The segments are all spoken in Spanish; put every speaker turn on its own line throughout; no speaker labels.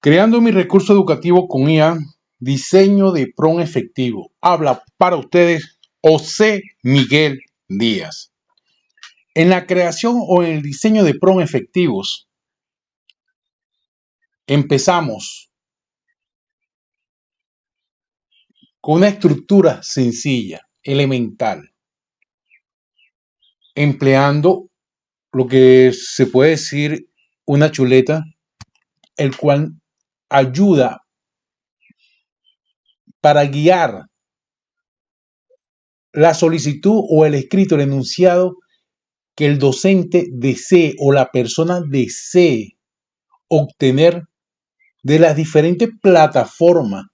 Creando mi recurso educativo con IA, diseño de PRON efectivo. Habla para ustedes José Miguel Díaz. En la creación o en el diseño de PRON efectivos, empezamos con una estructura sencilla, elemental, empleando lo que se puede decir una chuleta, el cual ayuda para guiar la solicitud o el escrito, el enunciado que el docente desee o la persona desee obtener de las diferentes plataformas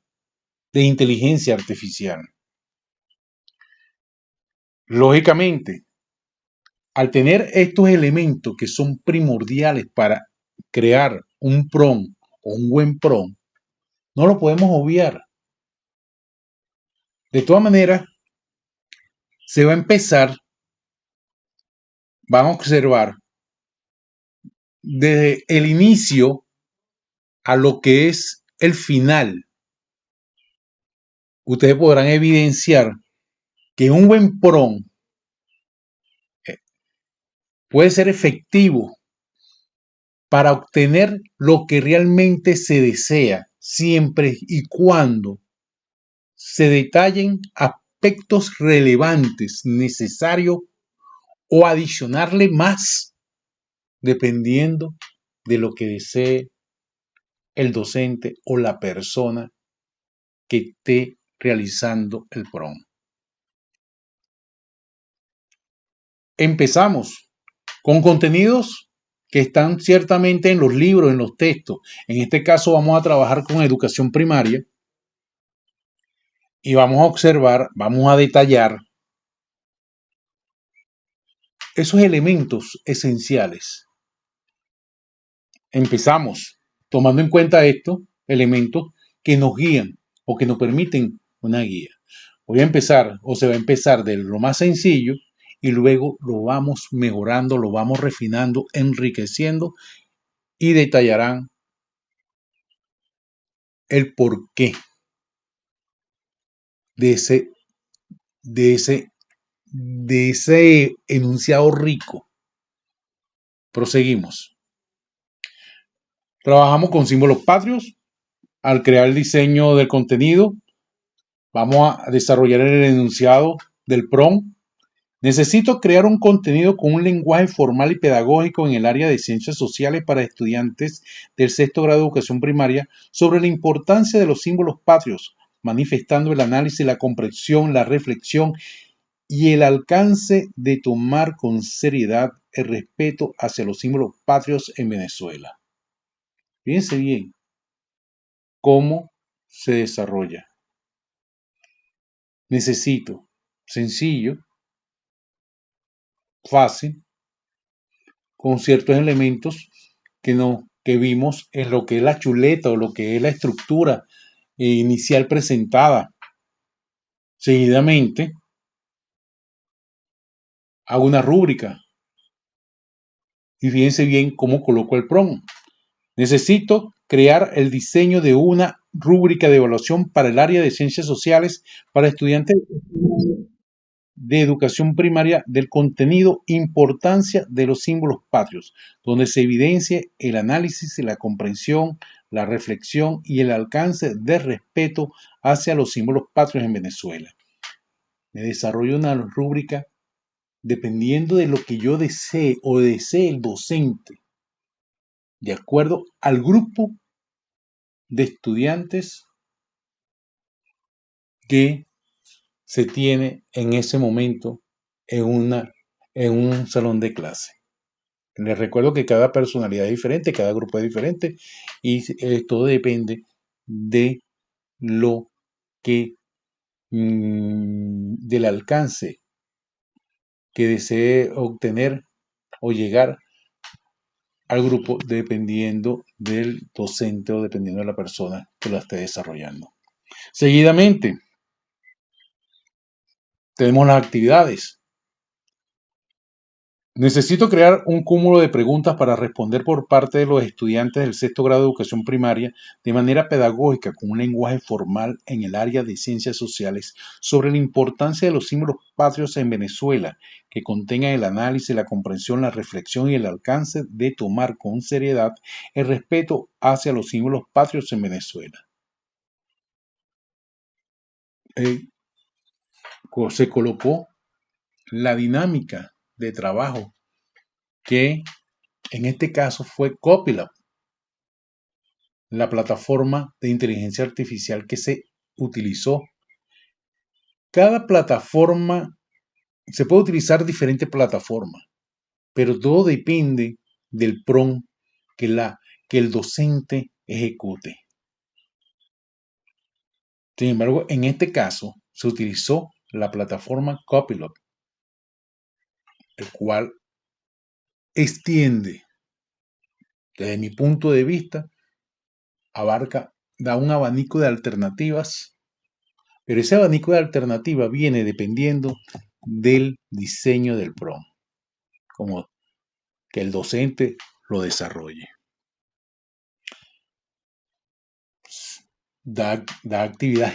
de inteligencia artificial. Lógicamente, al tener estos elementos que son primordiales para crear un PROM o un buen PROM, no lo podemos obviar. De todas maneras, se va a empezar, van a observar desde el inicio a lo que es el final. Ustedes podrán evidenciar que un buen PROM puede ser efectivo para obtener lo que realmente se desea, siempre y cuando se detallen aspectos relevantes, necesarios o adicionarle más, dependiendo de lo que desee el docente o la persona que esté realizando el PROM. Empezamos con contenidos que están ciertamente en los libros, en los textos. En este caso vamos a trabajar con educación primaria y vamos a observar, vamos a detallar esos elementos esenciales. Empezamos tomando en cuenta estos elementos que nos guían o que nos permiten una guía. Voy a empezar o se va a empezar de lo más sencillo y luego lo vamos mejorando, lo vamos refinando, enriqueciendo y detallarán el porqué de ese enunciado rico. Proseguimos. Trabajamos con símbolos patrios. Al crear el diseño del contenido, vamos a desarrollar el enunciado del PROM. Necesito crear un contenido con un lenguaje formal y pedagógico en el área de ciencias sociales para estudiantes del sexto grado de educación primaria sobre la importancia de los símbolos patrios, manifestando el análisis, la comprensión, la reflexión y el alcance de tomar con seriedad el respeto hacia los símbolos patrios en Venezuela. Fíjense bien cómo se desarrolla. Necesito sencillo, fácil, con ciertos elementos que vimos en lo que es la chuleta o lo que es la estructura inicial presentada. Seguidamente, hago una rúbrica y fíjense bien cómo coloco el PROM. Necesito crear el diseño de una rúbrica de evaluación para el área de ciencias sociales para estudiantes de educación primaria del contenido importancia de los símbolos patrios, donde se evidencie el análisis, la comprensión, la reflexión y el alcance de respeto hacia los símbolos patrios en Venezuela. Me desarrollo una rúbrica dependiendo de lo que yo desee o desee el docente, de acuerdo al grupo de estudiantes que se tiene en ese momento en un salón de clase. Les recuerdo que cada personalidad es diferente, cada grupo es diferente y todo depende de lo que, del alcance que desee obtener o llegar al grupo dependiendo del docente o dependiendo de la persona que lo esté desarrollando. Seguidamente, tenemos las actividades. Necesito crear un cúmulo de preguntas para responder por parte de los estudiantes del sexto grado de educación primaria de manera pedagógica con un lenguaje formal en el área de ciencias sociales sobre la importancia de los símbolos patrios en Venezuela, que contengan el análisis, la comprensión, la reflexión y el alcance de tomar con seriedad el respeto hacia los símbolos patrios en Venezuela. Eh, Se colocó la dinámica de trabajo que en este caso fue Copilab, la plataforma de inteligencia artificial que se utilizó. Cada plataforma, se puede utilizar diferentes plataformas, pero todo depende del prompt que el docente ejecute. Sin embargo, en este caso se utilizó la plataforma Copilab, el cual extiende, desde mi punto de vista, da un abanico de alternativas, pero ese abanico de alternativas viene dependiendo del diseño del prompt, como que el docente lo desarrolle.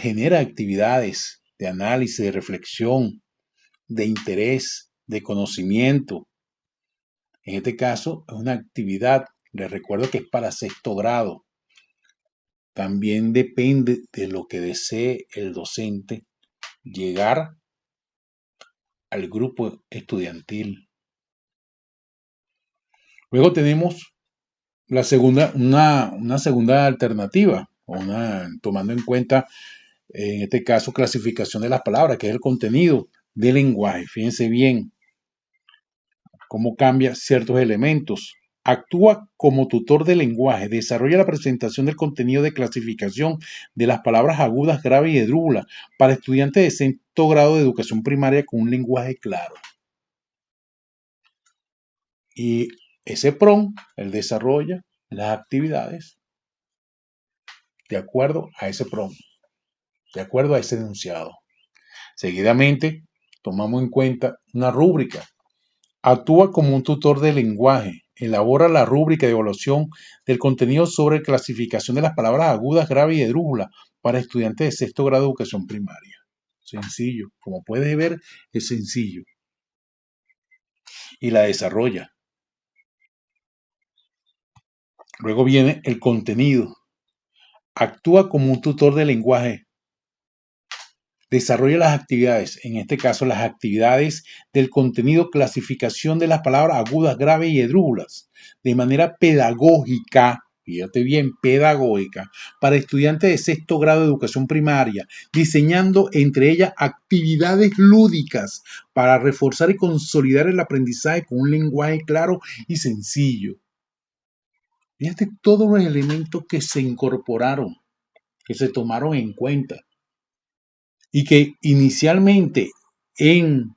Genera actividades de análisis, de reflexión, de interés, de conocimiento. En este caso, es una actividad, les recuerdo que es para sexto grado. También depende de lo que desee el docente llegar al grupo estudiantil. Luego tenemos una segunda alternativa, tomando en cuenta, en este caso, clasificación de las palabras, que es el contenido del lenguaje. Fíjense bien cómo cambia ciertos elementos. Actúa como tutor de lenguaje, desarrolla la presentación del contenido de clasificación de las palabras agudas, graves y esdrújulas para estudiantes de sexto grado de educación primaria con un lenguaje claro. Y ese PROM, él desarrolla las actividades de acuerdo a ese PROM, de acuerdo a ese enunciado. Seguidamente, tomamos en cuenta una rúbrica. Actúa como un tutor de lenguaje. Elabora la rúbrica de evaluación del contenido sobre clasificación de las palabras agudas, graves y esdrújulas para estudiantes de sexto grado de educación primaria. Sencillo. Como puedes ver, es sencillo. Y la desarrolla. Luego viene el contenido. Actúa como un tutor de lenguaje. Desarrolla las actividades, en este caso las actividades del contenido, clasificación de las palabras agudas, graves y esdrújulas, de manera pedagógica, fíjate bien, pedagógica, para estudiantes de sexto grado de educación primaria, diseñando entre ellas actividades lúdicas para reforzar y consolidar el aprendizaje con un lenguaje claro y sencillo. Fíjate todos los elementos que se incorporaron, que se tomaron en cuenta y que inicialmente en,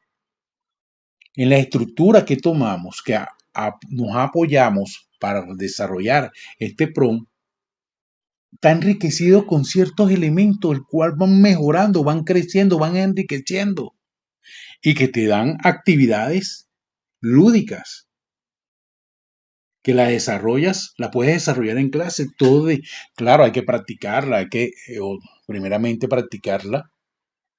en la estructura que tomamos, nos apoyamos para desarrollar este PROM, está enriquecido con ciertos elementos, el cual van mejorando, van creciendo, van enriqueciendo y que te dan actividades lúdicas que la desarrollas, la puedes desarrollar en clase, claro, hay que practicarla, primeramente practicarla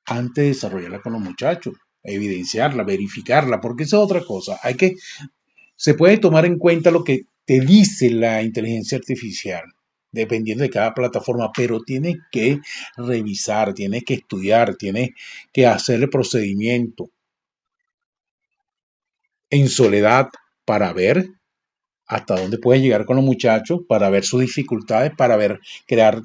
antes de desarrollarla con los muchachos, evidenciarla, verificarla, porque esa es otra cosa. Se puede tomar en cuenta lo que te dice la inteligencia artificial, dependiendo de cada plataforma, pero tienes que revisar, tienes que estudiar, tienes que hacer el procedimiento en soledad para ver hasta dónde puedes llegar con los muchachos, para ver sus dificultades, crear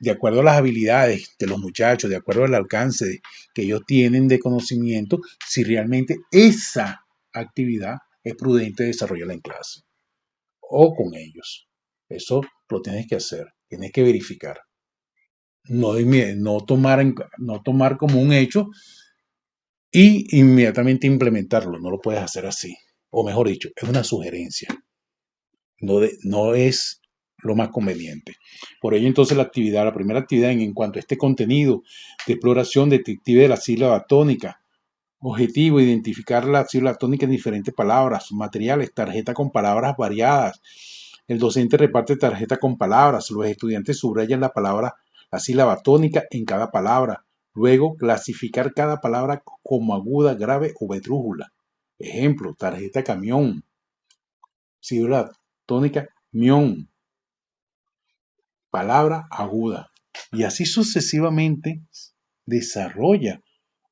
de acuerdo a las habilidades de los muchachos, de acuerdo al alcance que ellos tienen de conocimiento, si realmente esa actividad es prudente desarrollarla en clase o con ellos. Eso lo tienes que hacer, tienes que verificar. No tomar como un hecho y inmediatamente implementarlo. No lo puedes hacer así. O mejor dicho, es una sugerencia. No es lo más conveniente. Por ello, entonces, la primera actividad en cuanto a este contenido de exploración detective de la sílaba tónica, Objetivo, identificar la sílaba tónica en diferentes palabras. Materiales, tarjeta con palabras variadas. El docente reparte tarjeta con palabras. Los estudiantes subrayan la sílaba tónica en cada palabra. Luego, clasificar cada palabra como aguda, grave o esdrújula. Ejemplo, tarjeta camión. Sílaba tónica, mión. Palabra aguda. Y así sucesivamente desarrolla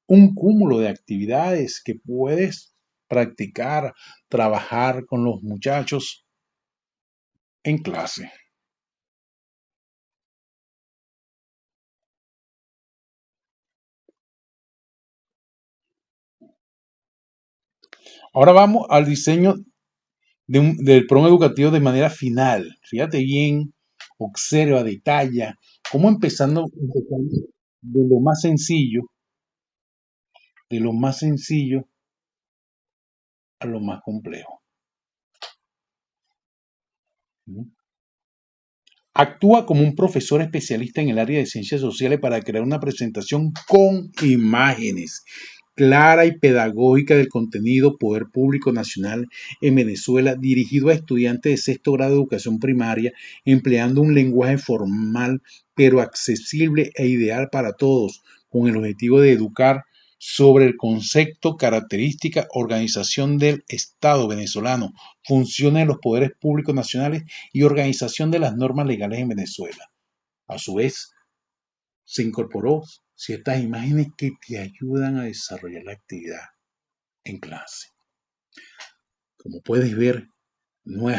un cúmulo de actividades que puedes practicar, trabajar con los muchachos en clase. Ahora vamos al diseño del PRON educativo de manera final. Fíjate bien, observa, detalla, cómo empezando de lo más sencillo a lo más complejo. Actúa como un profesor especialista en el área de ciencias sociales para crear una presentación con imágenes clara y pedagógica del contenido Poder Público Nacional en Venezuela, dirigido a estudiantes de sexto grado de educación primaria, empleando un lenguaje formal pero accesible e ideal para todos, con el objetivo de educar sobre el concepto, característica, organización del Estado venezolano, funciones de los poderes públicos nacionales y organización de las normas legales en Venezuela. A su vez, se incorporó ciertas imágenes que te ayudan a desarrollar la actividad en clase. Como puedes ver,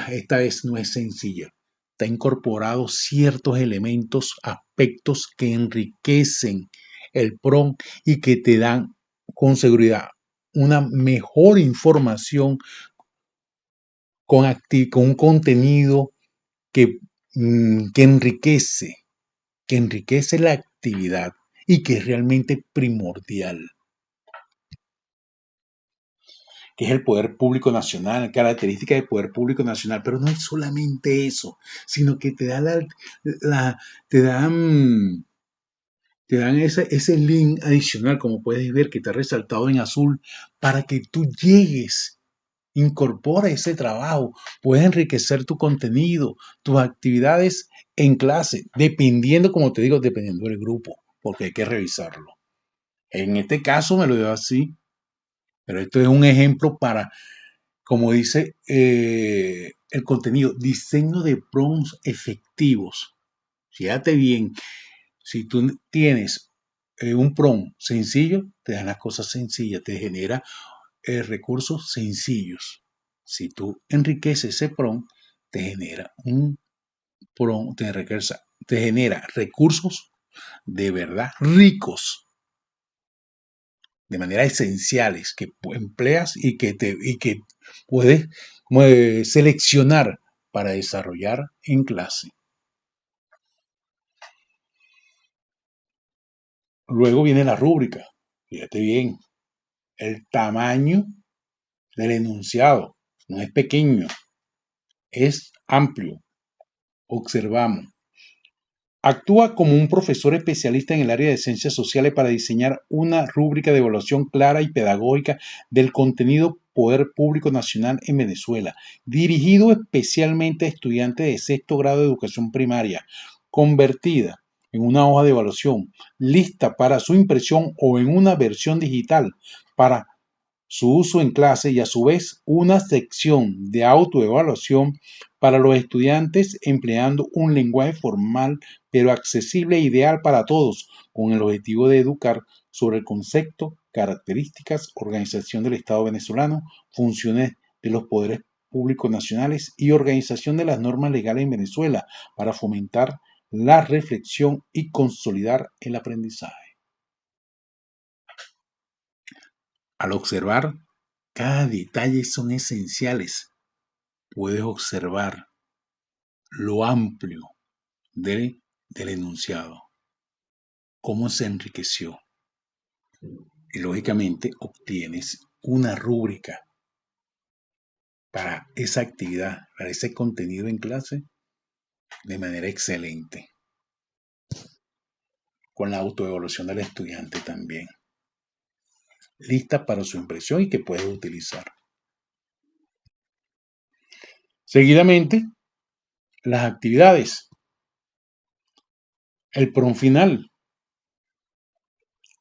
esta vez no es sencilla. Está incorporado ciertos elementos, aspectos que enriquecen el PRON y que te dan con seguridad una mejor información con un contenido que, que enriquece la actividad y que es realmente primordial, que es el poder público nacional, característica del poder público nacional, pero no es solamente eso, sino que te da te dan, te dan ese link adicional, como puedes ver, que está resaltado en azul, para que tú llegues. Incorpora ese trabajo, puedes enriquecer tu contenido, tus actividades en clase, dependiendo, como te digo, dependiendo del grupo, porque hay que revisarlo. En este caso me lo dio así, pero esto es un ejemplo para, como dice el contenido, diseño de prompts efectivos. Fíjate bien, si tú tienes un prompt sencillo, te dan las cosas sencillas, te genera recursos sencillos. Si tú enriqueces ese prompt, te genera un prompt, te genera recursos de verdad ricos, de manera esenciales, que empleas y que puedes seleccionar para desarrollar en clase. Luego viene la rúbrica. Fíjate bien, el tamaño del enunciado no es pequeño, es amplio. Observamos. Actúa como un profesor especialista en el área de ciencias sociales para diseñar una rúbrica de evaluación clara y pedagógica del contenido Poder Público Nacional en Venezuela, dirigido especialmente a estudiantes de sexto grado de educación primaria, convertida en una hoja de evaluación, lista para su impresión o en una versión digital para su uso en clase y a su vez una sección de autoevaluación para los estudiantes empleando un lenguaje formal pero accesible e ideal para todos, con el objetivo de educar sobre el concepto, características, organización del Estado venezolano, funciones de los poderes públicos nacionales y organización de las normas legales en Venezuela para fomentar la reflexión y consolidar el aprendizaje. Al observar, cada detalle son esenciales. Puedes observar lo amplio del enunciado, cómo se enriqueció. Y lógicamente obtienes una rúbrica para esa actividad, para ese contenido en clase de manera excelente, con la autoevaluación del estudiante también. lista para su impresión y que puedes utilizar. Seguidamente, las actividades. El PRON final.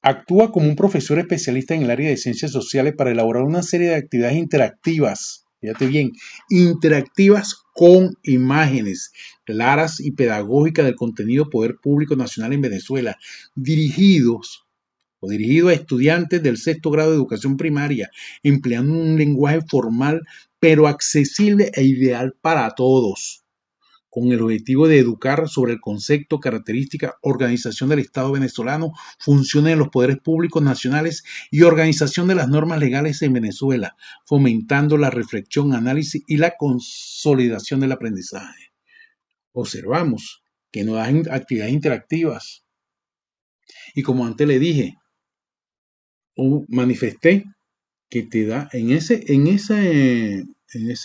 Actúa como un profesor especialista en el área de ciencias sociales para elaborar una serie de actividades interactivas, fíjate bien, interactivas con imágenes claras y pedagógicas del contenido poder público nacional en Venezuela, dirigido a estudiantes del sexto grado de educación primaria, empleando un lenguaje formal pero accesible e ideal para todos, con el objetivo de educar sobre el concepto, característica, organización del Estado venezolano, funciones de los poderes públicos nacionales y organización de las normas legales en Venezuela, fomentando la reflexión, análisis y la consolidación del aprendizaje. Observamos que nos dan actividades interactivas y, como antes le dije o manifesté, que te da en ese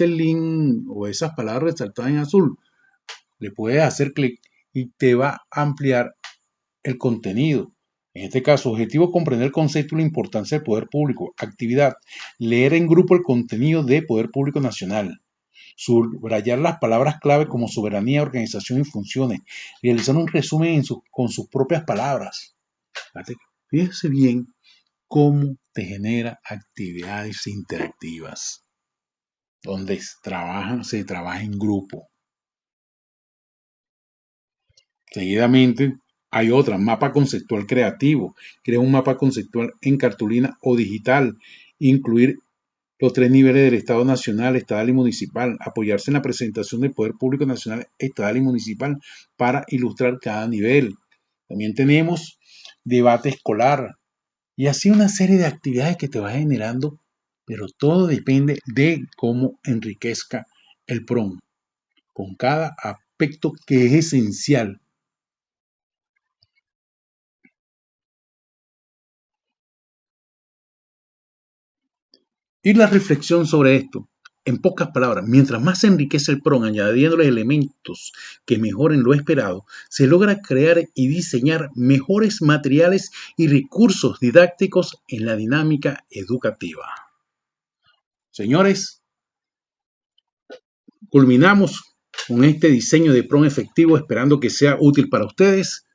link o esas palabras resaltadas en azul, le puedes hacer clic y te va a ampliar el contenido. En este caso, objetivo: comprender el concepto y la importancia del poder público. Actividad: leer en grupo el contenido de poder público nacional. Subrayar las palabras clave como soberanía, organización y funciones. Realizar un resumen con sus propias palabras. Fíjese bien cómo te genera actividades interactivas, donde se trabaja en grupo. Seguidamente, hay otra, mapa conceptual creativo. Crea un mapa conceptual en cartulina o digital. Incluir los 3 niveles del Estado nacional, estatal y municipal. Apoyarse en la presentación del poder público nacional, estatal y municipal para ilustrar cada nivel. También tenemos debate escolar. Y así una serie de actividades que te va generando, pero todo depende de cómo enriquezca el PRON, con cada aspecto que es esencial. Y la reflexión sobre esto, en pocas palabras, mientras más se enriquece el PRON añadiéndole elementos que mejoren lo esperado, se logra crear y diseñar mejores materiales y recursos didácticos en la dinámica educativa. Señores, culminamos con este diseño de PRON efectivo, esperando que sea útil para ustedes.